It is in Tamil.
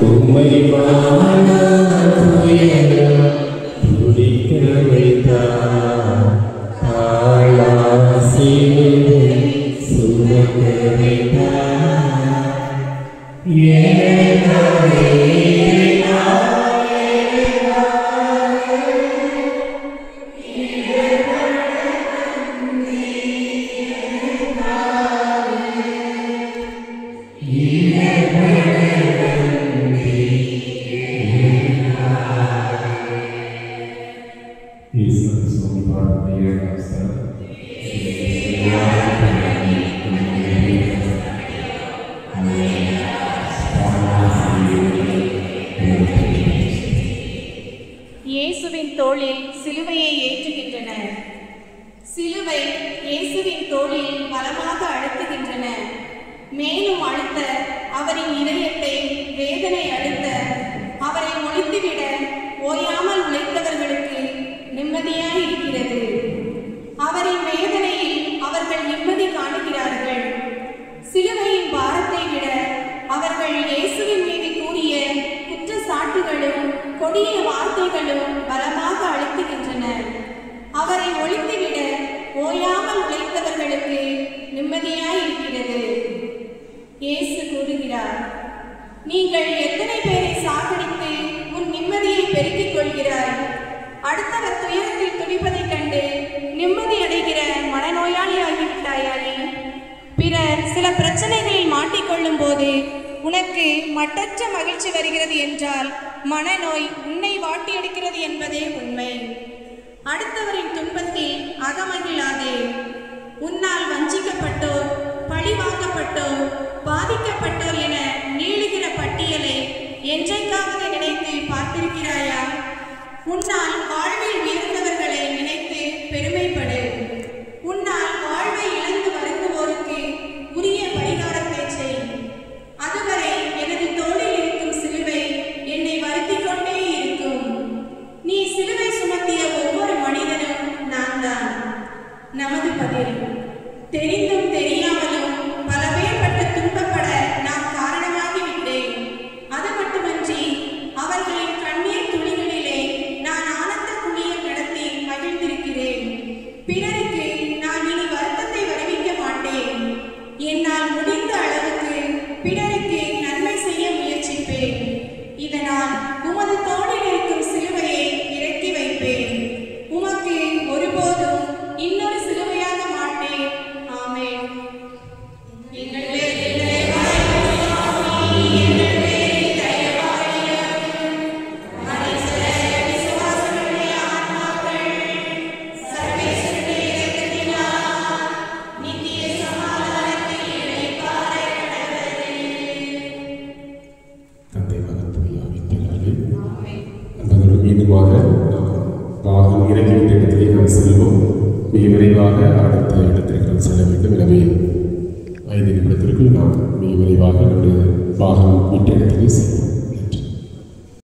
உம்மை வாழ துடிக்க வைத்தார் தாளாசிலே சுமக்க வைத்தார் இயேசுவின் தோளில் சிலுவையை ஏற்றுகின்றனர். சிலுவை இயேசுவின் தோளில் பலமாக அழுத்துகின்றன. மேலும் அழுத்த அவரின் இதயத்தை வேதனை அழுத்த அவரை ஒழித்துவிட ஓயாமல் உழைத்தவர்களுக்கு நிம்மதியாய் இருக்கிறது. அவரின் வேதனையில் அவர்கள் நிம்மதி காணுகிறார்கள். சிலுவையின் பாரத்தை விட அவர்கள் இயேசுவின் மீது கூறிய குற்றச்சாட்டுகளும் கொடிய வார்த்தைகளும் பலமாக அழுத்துகின்றன. அவரை ஒழித்துவிட ஓயாமல் உழைத்தவர்களுக்கு நிம்மதியாய் இருக்கிறது. இயேசு கூறுகிறார், நீங்கள் எத்தனை பேரை சாகடித்து உன் நிம்மதியை பெருக்கிக் கொள்கிறாய்? அடுத்தவர் துயரத்தில் துடிப்பதைக் கண்டு நிம்மதி அடைகிற மனநோயாளியாகிவிட்டாயா நீ? பிறர் சில பிரச்சனைகளில் மாட்டிக்கொள்ளும் போது உனக்கு மட்டற்ற மகிழ்ச்சி வருகிறது என்றால் மனநோய் உன்னை வாட்டியடிக்கிறது என்பதே உண்மை. அடுத்தவரின் துன்பத்தில் அகமகிழாதே. உன்னால் வஞ்சிக்கப்பட்டோர், பழிவாங்கப்பட்டோர், பாதிக்கப்பட்டோர் என நீளுகிற பட்டியலை என்றைக்காவது நினைத்து பார்த்திருக்கிறாயா? உன்னால் வாழ்வில் உயர்ந்தவர்களை நினைத்து பெருமைப்படு. உன்னால் வாழ்வை இழந்து வருந்துவோருக்கு உரிய பரிகாரத்தை செய். அதுவரை எனது தோளில் இருக்கும் சிலுவை என்னை வருத்திக் கொண்டே இருக்கும். நீ சிலுவை சுமத்திய ஒவ்வொரு மனிதனும் நான் தான். நமது பதில், தெரிந்தும் தெரியாமலும் பல பேர் பட்டு துன்பப்பட நான் காரணமாகிவிட்டேன். அது மட்டுமன்றி அவர்களின் கண்ணீர் துளிகளிலே நான் ஆனந்த குளியல் நடத்தி மகிழ்ந்திருக்கிறேன். பிறருக்கு நான் இனி வருத்தத்தை வருவிக்க மாட்டேன். என்னால் முடிந்த அளவுக்கு பிறருக்கு நன்மை செய்ய முயற்சிப்பேன். இதனால் உமது தோளில் இருக்கும் சிலுவையை இறக்கி வைப்பேன். உமக்கு ஒருபோதும் இன்னொரு சிலுவையாக மாட்டேன். ஆமென். பாகம் இறங்கிவிட்ட இடத்திலே நாம் செல்வோம். மிக விரைவாக அடுத்த இடத்திற்கு நாம் செல்ல வேண்டும். எனவே 5 நிமிடத்திற்குள் நாம் மிக விரைவாக நம்முடைய பாகம் விட்ட இடத்திலே செல்வோம்.